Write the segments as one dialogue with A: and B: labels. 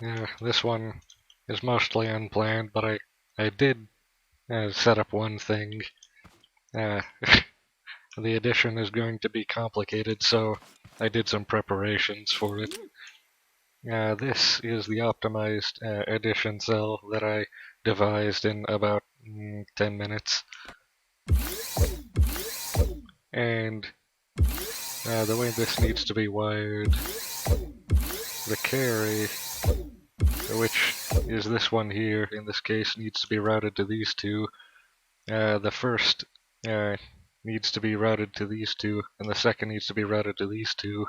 A: Yeah, this one is mostly unplanned, but I did set up one thing. Uh, the addition is going to be complicated, so I did some preparations for it. This is the optimized addition cell that I devised in about 10 minutes. And the way this needs to be wired, the carry, which is this one here in this case, needs to be routed to these two. The first needs to be routed to these two, and the second needs to be routed to these two.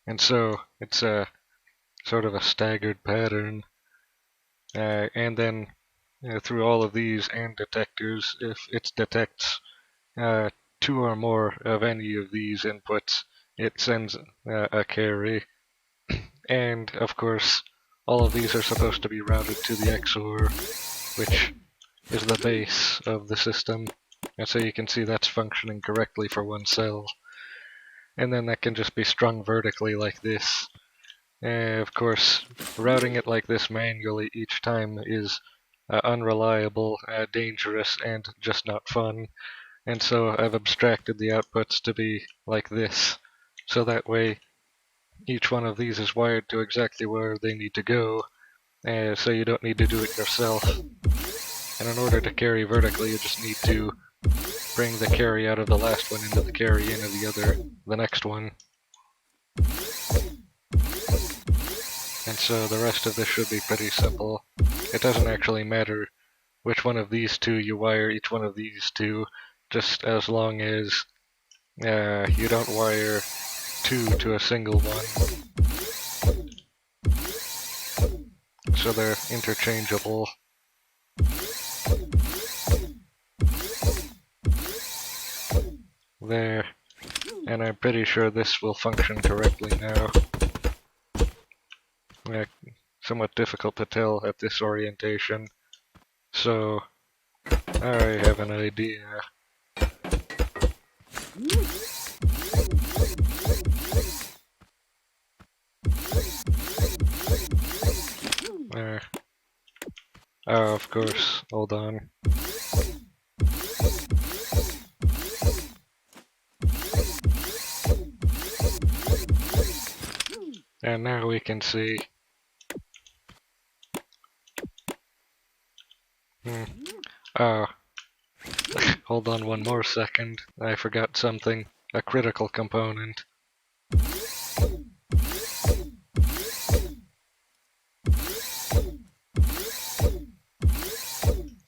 A: And so it's a sort of a staggered pattern. And then through all of these and detectors, if it detects uh, two or more of any of these inputs, it sends a carry. And of course, all of these are supposed to be routed to the XOR, which is the base of the system. And so you can see that's functioning correctly for one cell. And then that can just be strung vertically like this. Of course, routing it like this manually each time is unreliable, dangerous, and just not fun. And so I've abstracted the outputs to be like this. So that way, each one of these is wired to exactly where they need to go, so you don't need to do it yourself. And in order to carry vertically, you just need to bring the carry out of the last one into the carry in of the next one. And so the rest of this should be pretty simple. It doesn't actually matter which one of these two you wire each one of these two, just as long as you don't wire two to a single one. So they're interchangeable. There. And I'm pretty sure this will function correctly now. Somewhat difficult to tell at this orientation. So, I have an idea. Oh, of course. Hold on. And now we can see. Oh. Hold on one more second. I forgot something. A critical component.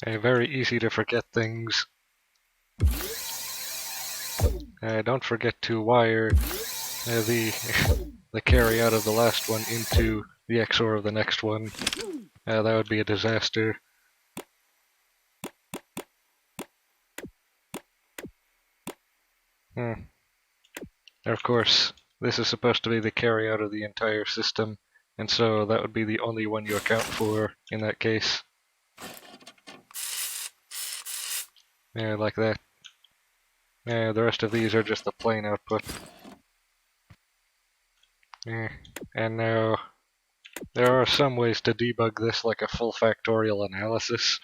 A: Very easy to forget things. Don't forget to wire the carry out of the last one into the XOR of the next one. That would be a disaster. Of course, this is supposed to be the carry out of the entire system, and so that would be the only one you account for in that case. Yeah, like that. The rest of these are just the plain output. And now, there are some ways to debug this, like a full factorial analysis,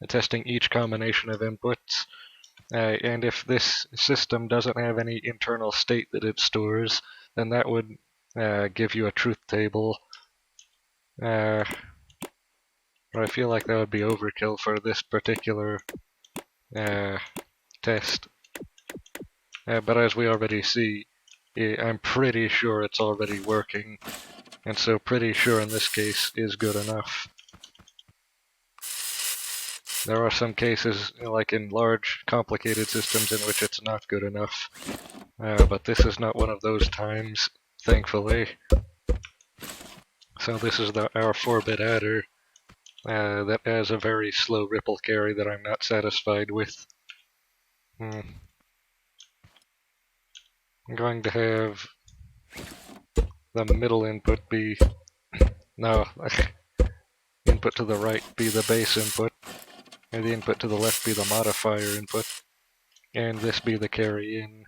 A: testing each combination of inputs. And if this system doesn't have any internal state that it stores, then that would give you a truth table. But I feel like that would be overkill for this particular test. But as we already see, I'm pretty sure it's already working, and so pretty sure in this case is good enough. There are some cases, like in large, complicated systems, in which it's not good enough. But this is not one of those times, thankfully. So this is our 4-bit adder that has a very slow ripple carry that I'm not satisfied with. I'm going to have the middle input be... no, input to the right be the base input, and the input to the left be the modifier input, and this be the carry in,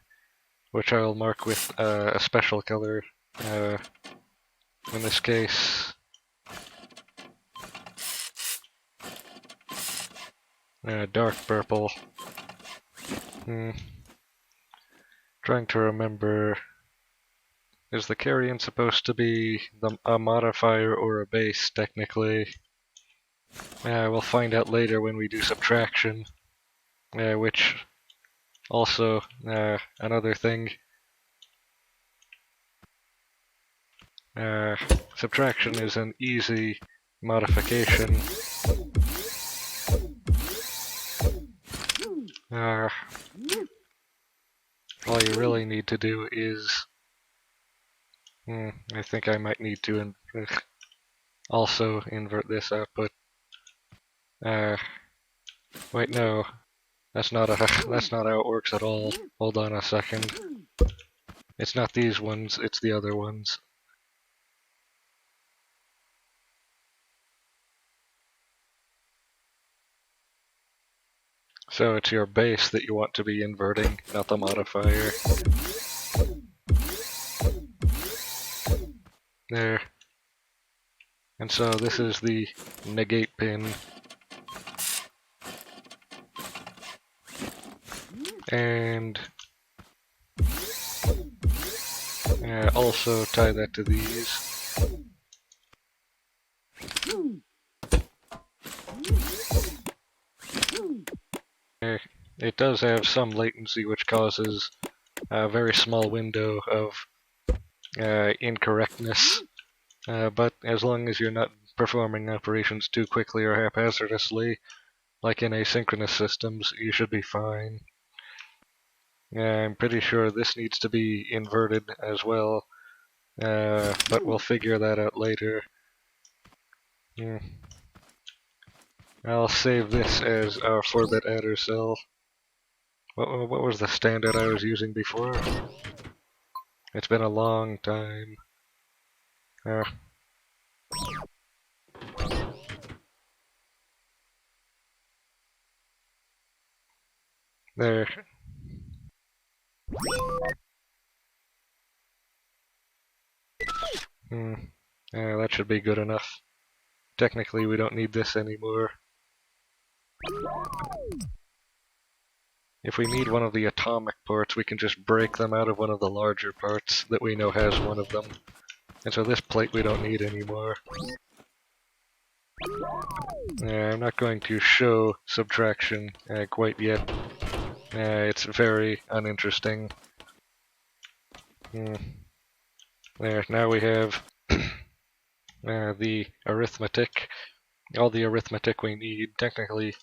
A: which I'll mark with a special color. In this case, dark purple. Trying to remember, is the carrion supposed to be a modifier or a base, technically? We'll find out later when we do subtraction, which also, another thing, subtraction is an easy modification. All you really need to do is, I think I might need to also invert this output. Wait, no, that's not that's not how it works at all. Hold on a second. It's not these ones, it's the other ones. So it's your base that you want to be inverting, not the modifier. There. And so this is the negate pin. And also tie that to these. It does have some latency, which causes a very small window of incorrectness, but as long as you're not performing operations too quickly or haphazardly, like in asynchronous systems, you should be fine. I'm pretty sure this needs to be inverted as well, but we'll figure that out later. I'll save this as our 4-bit adder cell. What was the standard I was using before? It's been a long time. There. That should be good enough. Technically, we don't need this anymore. If we need one of the atomic parts, we can just break them out of one of the larger parts that we know has one of them. And so this plate we don't need anymore. I'm not going to show subtraction quite yet. It's very uninteresting. There, now we have the arithmetic. All the arithmetic we need. Technically,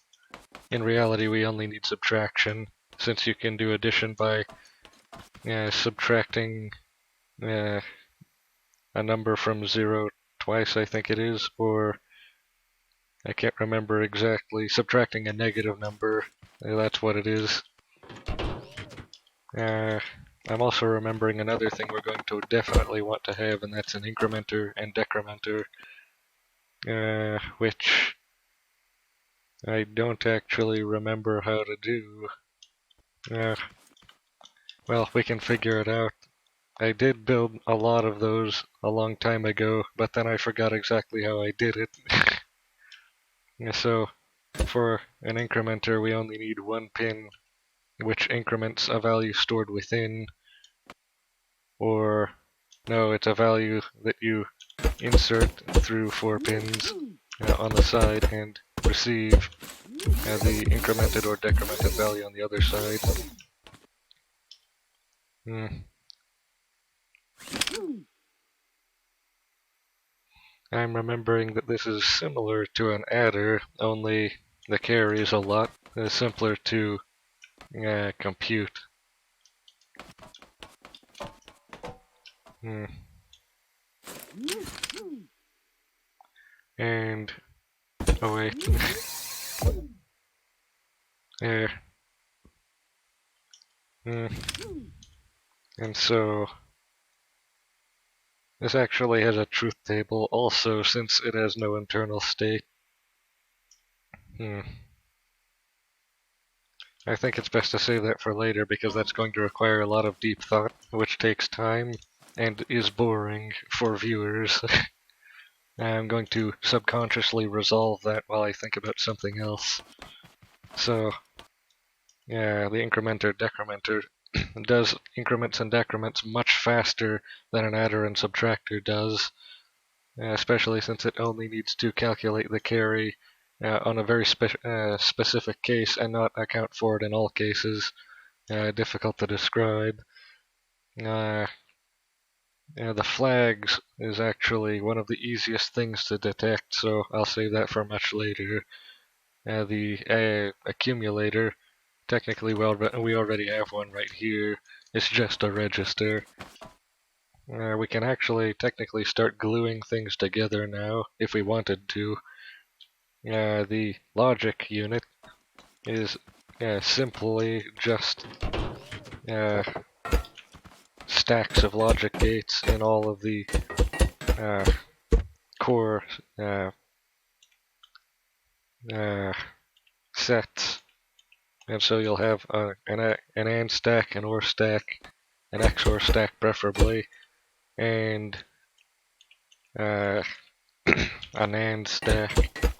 A: in reality, we only need subtraction, since you can do addition by subtracting a number from 0 twice, I think it is, or I can't remember exactly. Subtracting a negative number, that's what it is. I'm also remembering another thing we're going to definitely want to have, and that's an incrementer and decrementer, which I don't actually remember how to do. Well, we can figure it out. I did build a lot of those a long time ago, but then I forgot exactly how I did it. So, for an incrementer, we only need one pin, which increments a value stored within, or no, it's a value that you insert through 4 pins on the side and receive the incremented or decremented value on the other side. I'm remembering that this is similar to an adder, only the carry is a lot simpler to compute. And, oh wait, there. And so, this actually has a truth table also, since it has no internal state. I think it's best to save that for later, because that's going to require a lot of deep thought, which takes time, and is boring for viewers. I'm going to subconsciously resolve that while I think about something else. So, yeah, the incrementer decrementer does increments and decrements much faster than an adder and subtractor does, especially since it only needs to calculate the carry on a very specific case and not account for it in all cases. Difficult to describe. The flags is actually one of the easiest things to detect, so I'll save that for much later. The accumulator, technically we already have one right here. It's just a register. We can actually technically start gluing things together now, if we wanted to. The logic unit is simply just stacks of logic gates in all of the core sets. And so you'll have an AND stack, an OR stack, an XOR stack preferably, and a NAND stack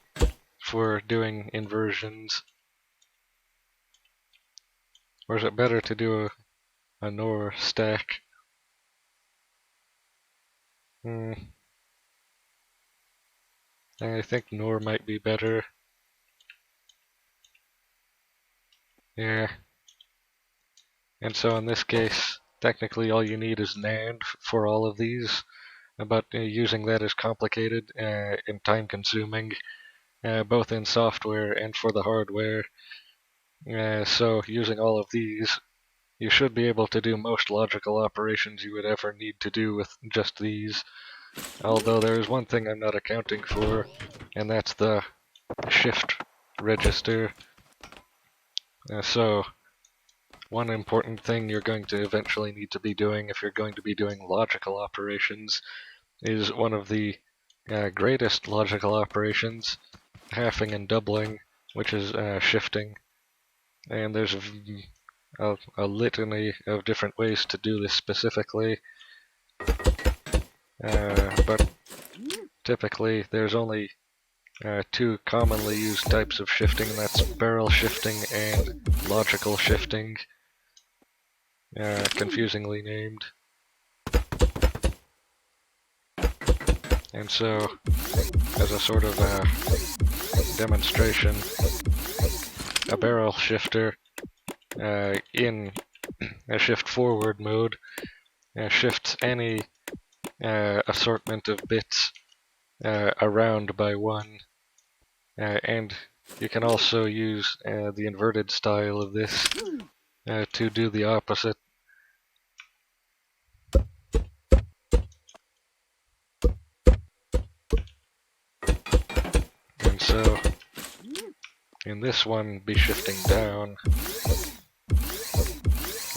A: for doing inversions. Or is it better to do a NOR stack? I think NOR might be better. Yeah. And so in this case, technically all you need is NAND for all of these, but using that is complicated and time consuming, both in software and for the hardware. So using all of these, you should be able to do most logical operations you would ever need to do with just these. Although there is one thing I'm not accounting for, and that's the shift register. So one important thing you're going to eventually need to be doing if you're going to be doing logical operations is one of the greatest logical operations, halving and doubling, which is shifting. And there's a litany of different ways to do this specifically, but typically there's only two commonly used types of shifting, and that's barrel shifting and logical shifting, confusingly named. And so, as a sort of demonstration, a barrel shifter in a shift forward mode shifts any assortment of bits around by one, and you can also use the inverted style of this to do the opposite. And so in this one, be shifting down,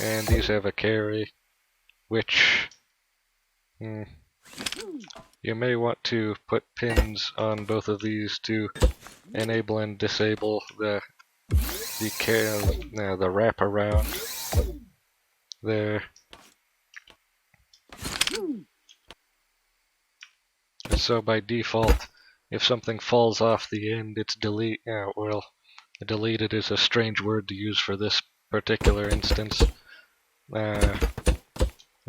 A: and these have a carry, which you may want to put pins on both of these to enable and disable the wraparound there. So by default, if something falls off the end, it's deleted is a strange word to use for this particular instance.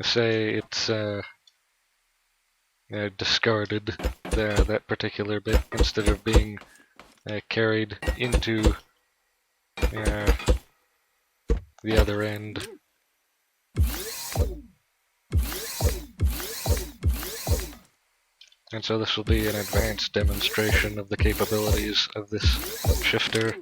A: Say it's discarded, that particular bit, instead of being carried into the other end. And so this will be an advanced demonstration of the capabilities of this shifter.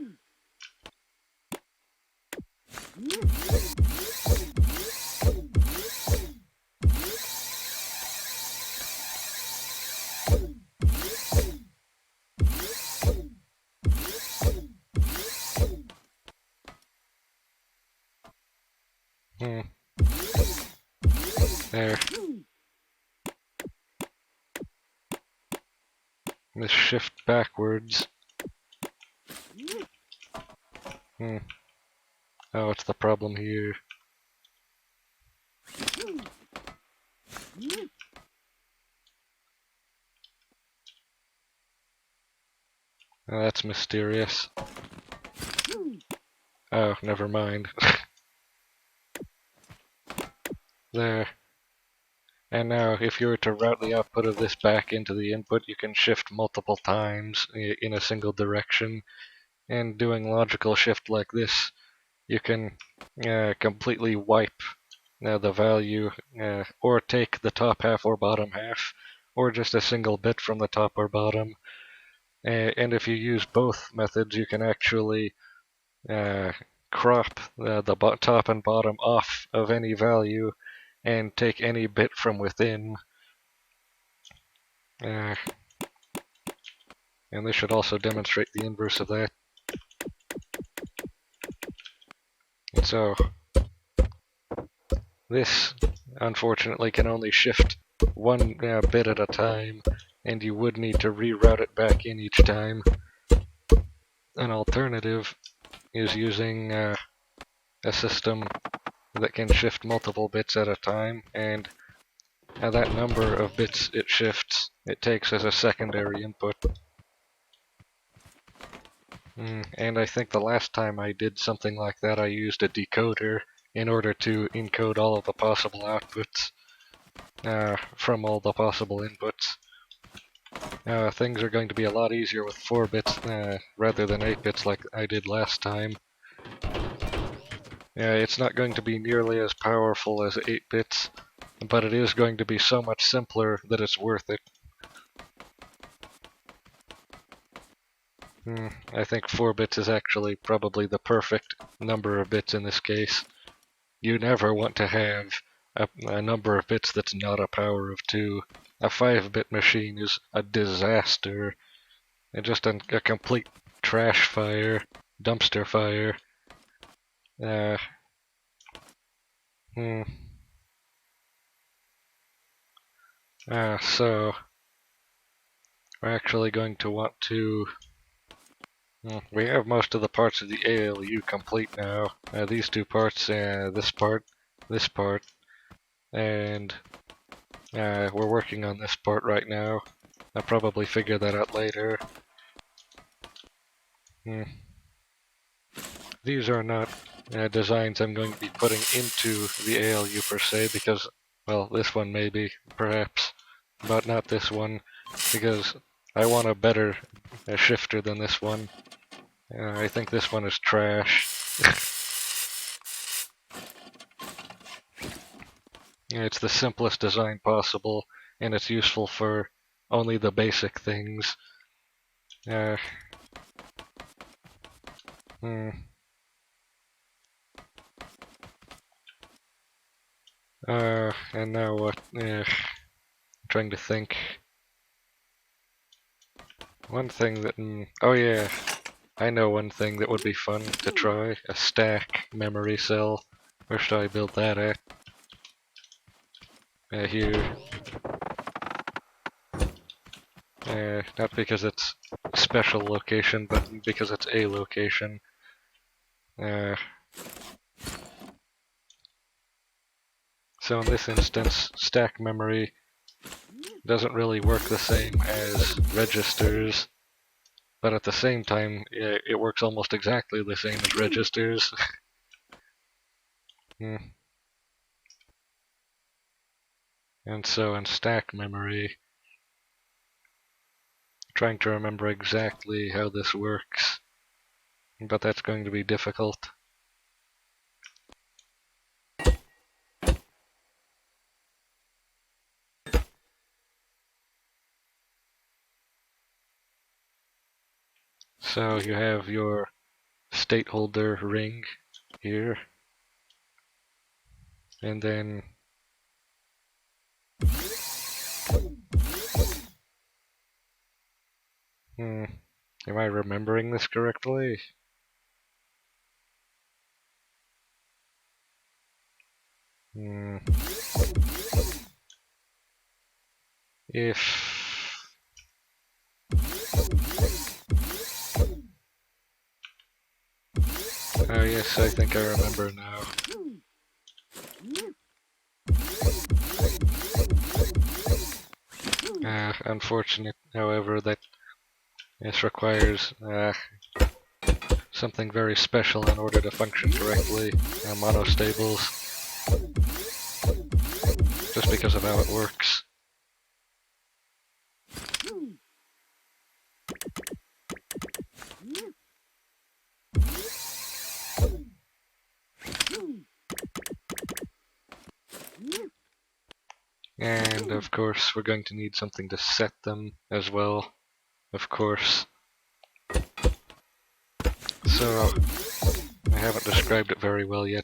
A: There. This shift backwards. Oh, what's the problem here? Oh, that's mysterious. Oh, never mind. There. And now, if you were to route the output of this back into the input, you can shift multiple times in a single direction. And doing logical shift like this, you can completely wipe the value, or take the top half or bottom half, or just a single bit from the top or bottom. And if you use both methods, you can actually crop the top and bottom off of any value and take any bit from within. And this should also demonstrate the inverse of that. And so this, unfortunately, can only shift one bit at a time, and you would need to reroute it back in each time. An alternative is using a system that can shift multiple bits at a time, and that number of bits it shifts, it takes as a secondary input. And I think the last time I did something like that, I used a decoder in order to encode all of the possible outputs from all the possible inputs. Things are going to be a lot easier with 4 bits rather than 8 bits like I did last time. It's not going to be nearly as powerful as 8 bits, but it is going to be so much simpler that it's worth it. I think 4 bits is actually probably the perfect number of bits in this case. You never want to have a number of bits that's not a power of 2. A 5-bit machine is a disaster. And just a complete trash fire, dumpster fire. So we're actually going to want to... we have most of the parts of the ALU complete now. These 2 parts, this part, and we're working on this part right now. I'll probably figure that out later. These are not designs I'm going to be putting into the ALU per se, because, well, this one maybe, perhaps, but not this one, because I want a better shifter than this one. I think this one is trash. It's the simplest design possible, and it's useful for only the basic things. And now what? Trying to think. One thing that... oh yeah, I know one thing that would be fun to try. A stack memory cell. Where should I build that at? Here. Not because it's a special location, but because it's a location. So in this instance, stack memory doesn't really work the same as registers, but at the same time, it works almost exactly the same as registers. And so in stack memory, trying to remember exactly how this works, but that's going to be difficult. So you have your state holder ring here, and then am I remembering this correctly? If... oh yes, I think I remember now. Unfortunate, however, that this requires something very special in order to function correctly, monostables, just because of how it works. And of course we're going to need something to set them as well, of course. So, I haven't described it very well yet,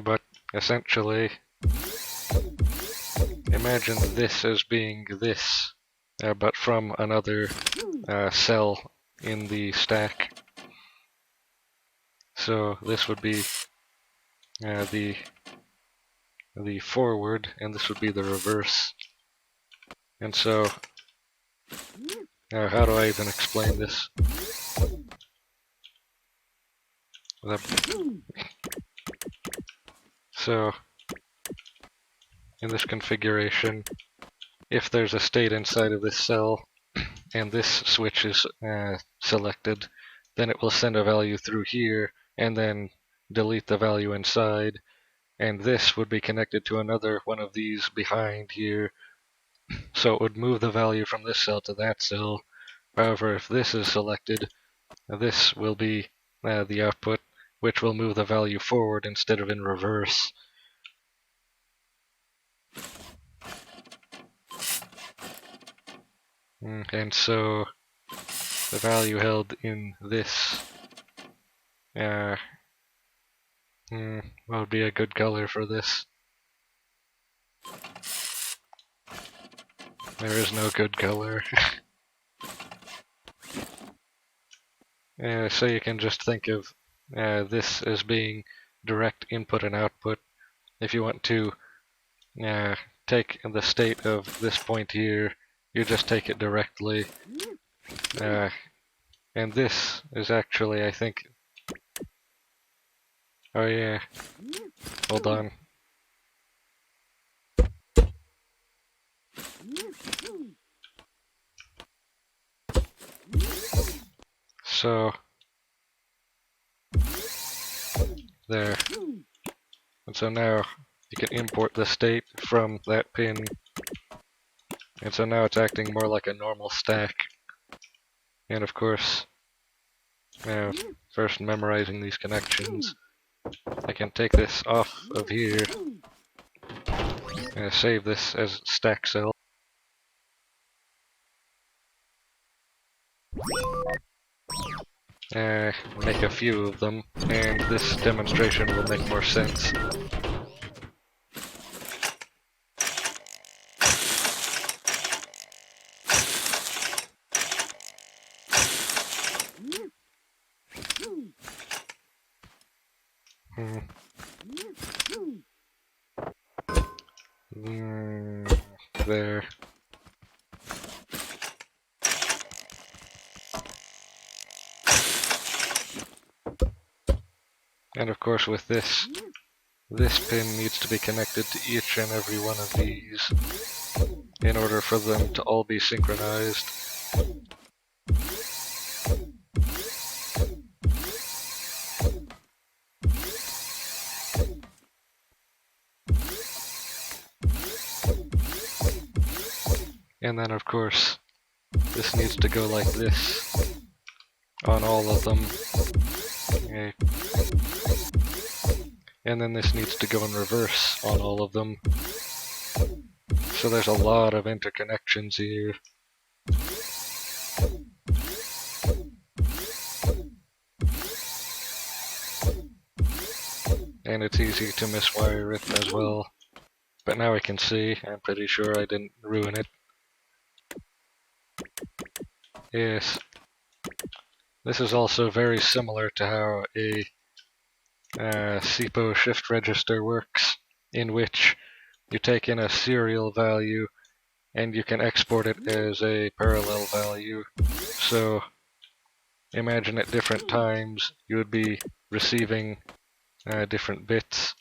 A: but essentially, imagine this as being this, but from another cell in the stack. So this would be the forward, and this would be the reverse. And so, how do I even explain this? So, in this configuration, if there's a state inside of this cell, and this switch is selected, then it will send a value through here, and then delete the value inside, and this would be connected to another one of these behind here, so it would move the value from this cell to that cell. However, if this is selected, this will be the output, which will move the value forward instead of in reverse. And so the value held in this, what would be a good color for this? There is no good color. So you can just think of this as being direct input and output. If you want to take the state of this point here, you just take it directly. And this is actually, I think... Oh yeah, hold on. So, there. And so now you can import the state from that pin. And so now it's acting more like a normal stack. And of course, first memorizing these connections, I can take this off of here and save this as stack cell. Make a few of them, and this demonstration will make more sense. There. And of course with this pin needs to be connected to each and every one of these in order for them to all be synchronized. And then of course this needs to go like this on all of them. Okay. And then this needs to go in reverse on all of them. So there's a lot of interconnections here. And it's easy to miswire it as well. But now I can see, I'm pretty sure I didn't ruin it. Yes. This is also very similar to how a SIPO shift register works, in which you take in a serial value and you can export it as a parallel value. So imagine at different times you would be receiving different bits,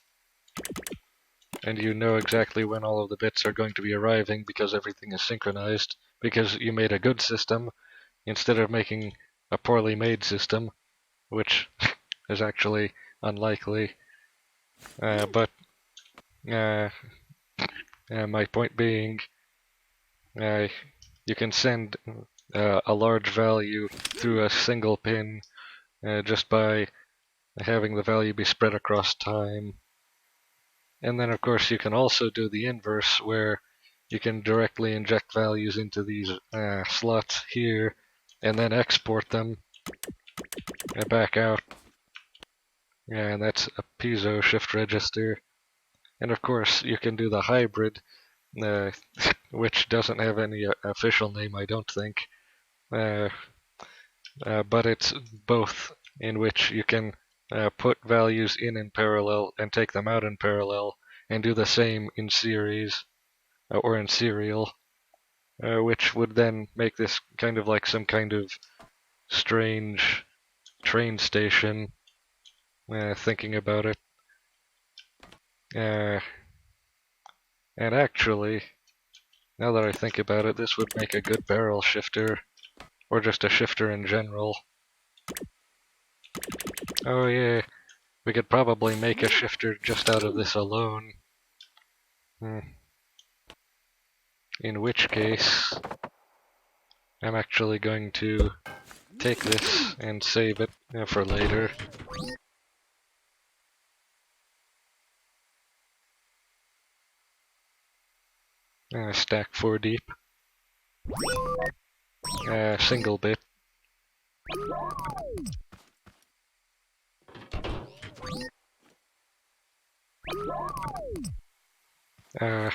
A: and you know exactly when all of the bits are going to be arriving because everything is synchronized, because you made a good system instead of making a poorly made system. which is actually unlikely. But my point being, you can send a large value through a single pin just by having the value be spread across time. And then of course you can also do the inverse, where you can directly inject values into these slots here and then export them back out. And that's a piezo shift register. And of course you can do the hybrid, which doesn't have any official name, I don't think. But it's both, in which you can put values in parallel and take them out in parallel, and do the same in series or in serial, which would then make this kind of like some kind of strange train station, thinking about it. And actually, now that I think about it, this would make a good barrel shifter, or just a shifter in general. Oh yeah, we could probably make a shifter just out of this alone. In which case, I'm actually going to take this and save it for later. Stack 4 deep. Single bit.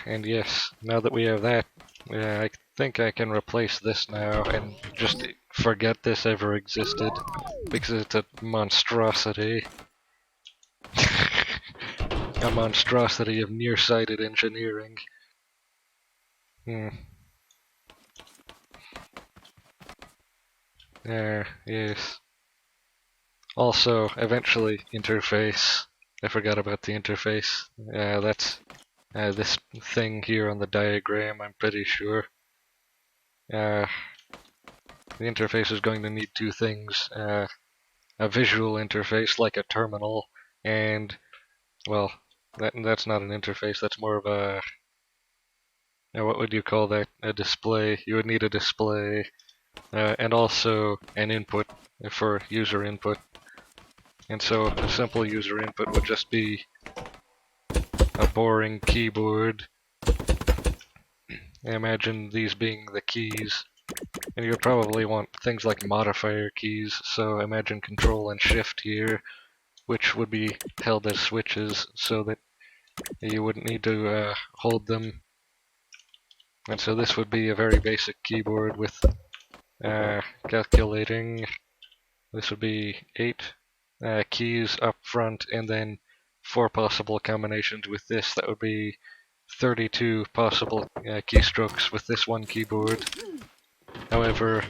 A: And yes, now that we have that, I think I can replace this now and just forget this ever existed, because it's a monstrosity. A monstrosity of nearsighted engineering. Yes. Also, eventually, interface. I forgot about the interface. That's this thing here on the diagram, I'm pretty sure. The interface is going to need two things. A visual interface, like a terminal, and, well, that's not an interface, that's more of a... what would you call that? A display. You would need a display, and also an input for user input. And so a simple user input would just be a boring keyboard. Imagine these being the keys. And you would probably want things like modifier keys, so imagine Control and Shift here, which would be held as switches so that you wouldn't need to hold them. And so this would be a very basic keyboard with calculating. This would be 8 keys up front, and then 4 possible combinations with this. That would be 32 possible keystrokes with this one keyboard. However,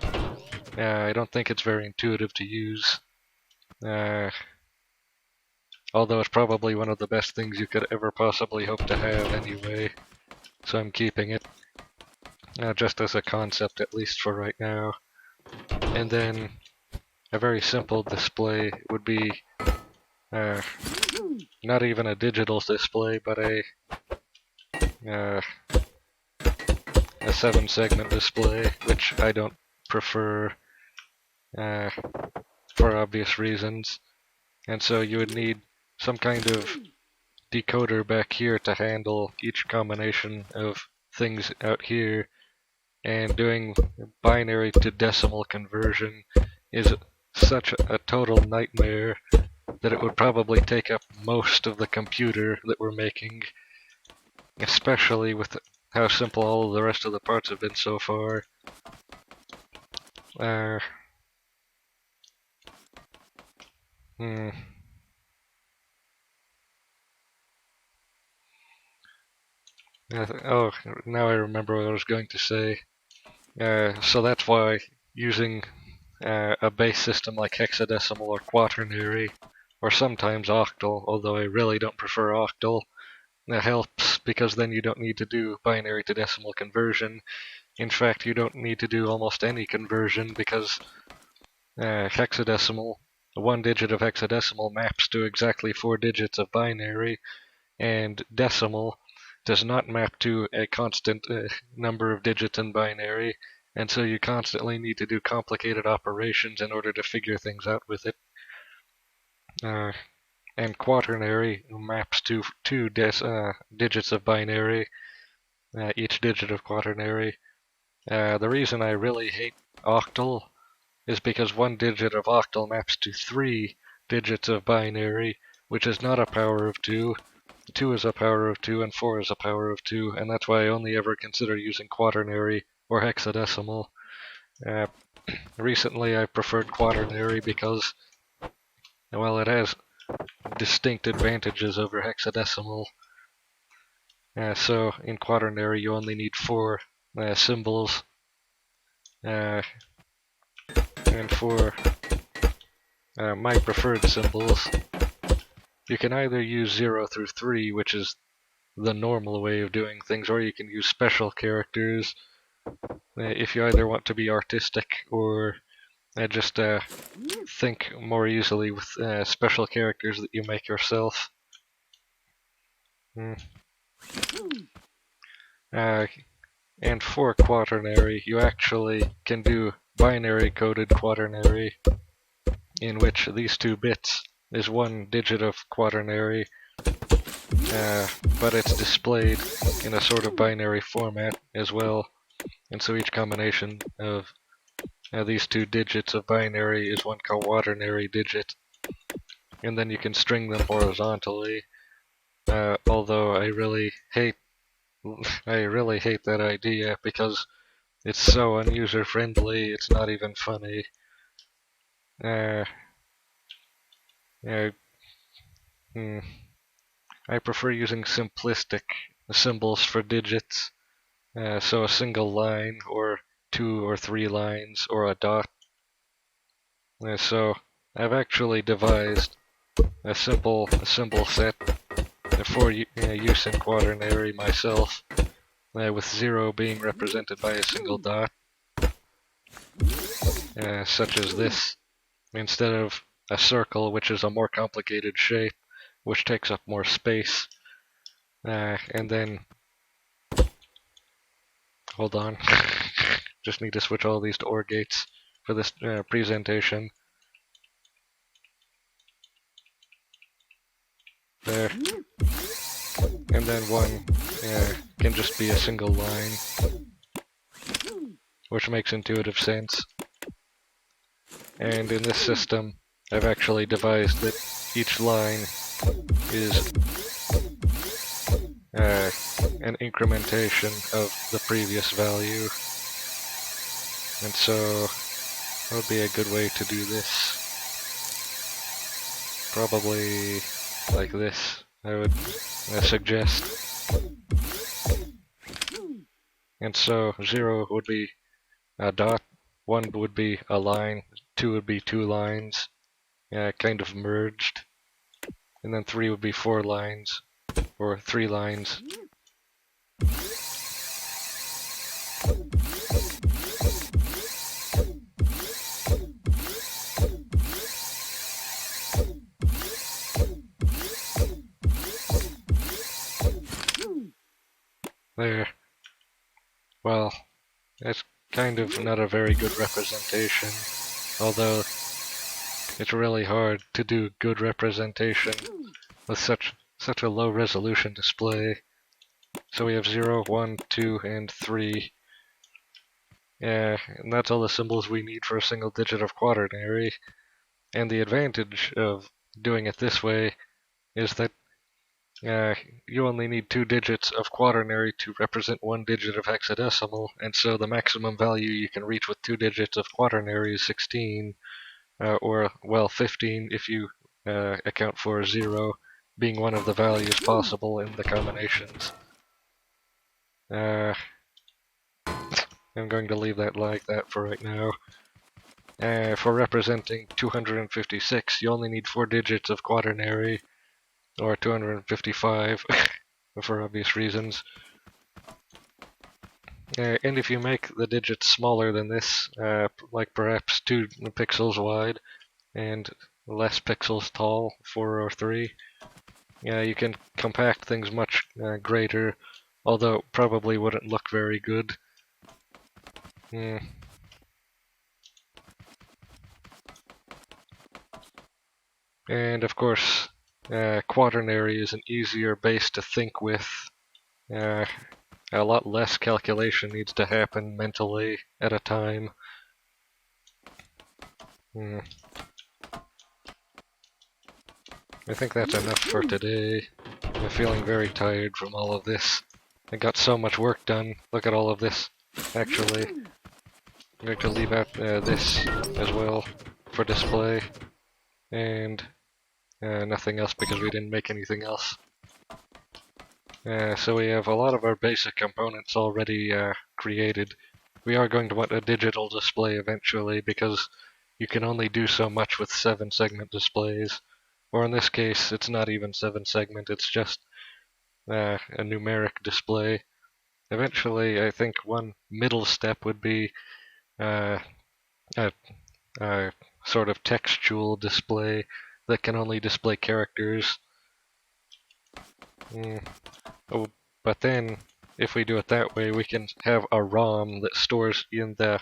A: I don't think it's very intuitive to use. Although it's probably one of the best things you could ever possibly hope to have anyway. So I'm keeping it. Just as a concept, at least for right now. And then a very simple display would be not even a digital display, but a 7-segment display, which I don't prefer for obvious reasons. And so you would need some kind of decoder back here to handle each combination of things out here, and doing binary to decimal conversion is such a total nightmare that it would probably take up most of the computer that we're making, especially with how simple all of the rest of the parts have been so far. Oh, now I remember what I was going to say. So that's why using a base system like hexadecimal or quaternary, or sometimes octal, although I really don't prefer octal, that helps, because then you don't need to do binary to decimal conversion. In fact, you don't need to do almost any conversion, because hexadecimal one digit of hexadecimal maps to exactly 4 digits of binary, and decimal does not map to a constant number of digits in binary, and so you constantly need to do complicated operations in order to figure things out with it. And quaternary maps to 2 digits of binary, each digit of quaternary. The reason I really hate octal is because 1 digit of octal maps to 3 digits of binary, which is not a power of 2. 2 is a power of 2 and 4 is a power of 2, and that's why I only ever consider using quaternary or hexadecimal. Recently I preferred quaternary because, well, it has distinct advantages over hexadecimal. So in quaternary you only need 4 symbols, and for my preferred symbols, you can either use 0 through 3, which is the normal way of doing things, or you can use special characters if you either want to be artistic or just think more easily with special characters that you make yourself. And for quaternary, you actually can do binary coded quaternary, in which these 2 bits is 1 digit of quaternary, but it's displayed in a sort of binary format as well, and so each combination of these 2 digits of binary is 1 quaternary digit, and then you can string them horizontally. Although I really hate that idea because it's so unuser-friendly. It's not even funny. I prefer using simplistic symbols for digits. So a single line, or 2 or 3 lines, or a dot. So I've actually devised a simple symbol set for use in quaternary myself, with 0 being represented by a single dot, such as this, instead of a circle, which is a more complicated shape, which takes up more space. And then, hold on, just need to switch all these to OR gates for this presentation. There. And then 1 can just be a single line, which makes intuitive sense. And in this system, I've actually devised that each line is an incrementation of the previous value. And so that would be a good way to do this. Probably like this, I would suggest. And so 0 would be a dot, 1 would be a line, 2 would be 2 lines, kind of merged, and then 3 would be 4 lines, or 3 lines. There. Well, it's kind of not a very good representation, although it's really hard to do good representation with such a low resolution display. So we have 0, 1, 2, and 3. And that's all the symbols we need for a single digit of quaternary. And the advantage of doing it this way is that you only need 2 digits of quaternary to represent 1 digit of hexadecimal, and so the maximum value you can reach with 2 digits of quaternary is 16, or, well, 15 if you account for 0 being one of the values possible in the combinations. I'm going to leave that like that for right now. For representing 256, you only need 4 digits of quaternary, or 255, for obvious reasons. And if you make the digits smaller than this, like perhaps 2 pixels wide, and less pixels tall, 403. Yeah, you can compact things much greater, although it probably wouldn't look very good. Mm. And of course, quaternary is an easier base to think with. Uh, a lot less calculation needs to happen mentally at a time. Mm. I think that's enough for today. I'm feeling very tired from all of this. I got so much work done. Look at all of this. Actually, I'm going to leave out this as well for display. And nothing else because we didn't make anything else. So we have a lot of our basic components already created. We are going to want a digital display eventually because you can only do so much with 7-segment displays. Or in this case, it's not even 7-segment, it's just a numeric display. Eventually, I think one middle step would be a, a sort of textual display that can only display characters. Oh, but then, if we do it that way, we can have a ROM that stores in the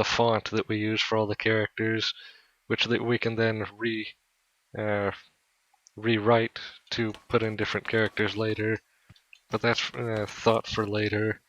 A: font that we use for all the characters, which we can then rewrite to put in different characters later. But that's thought for later.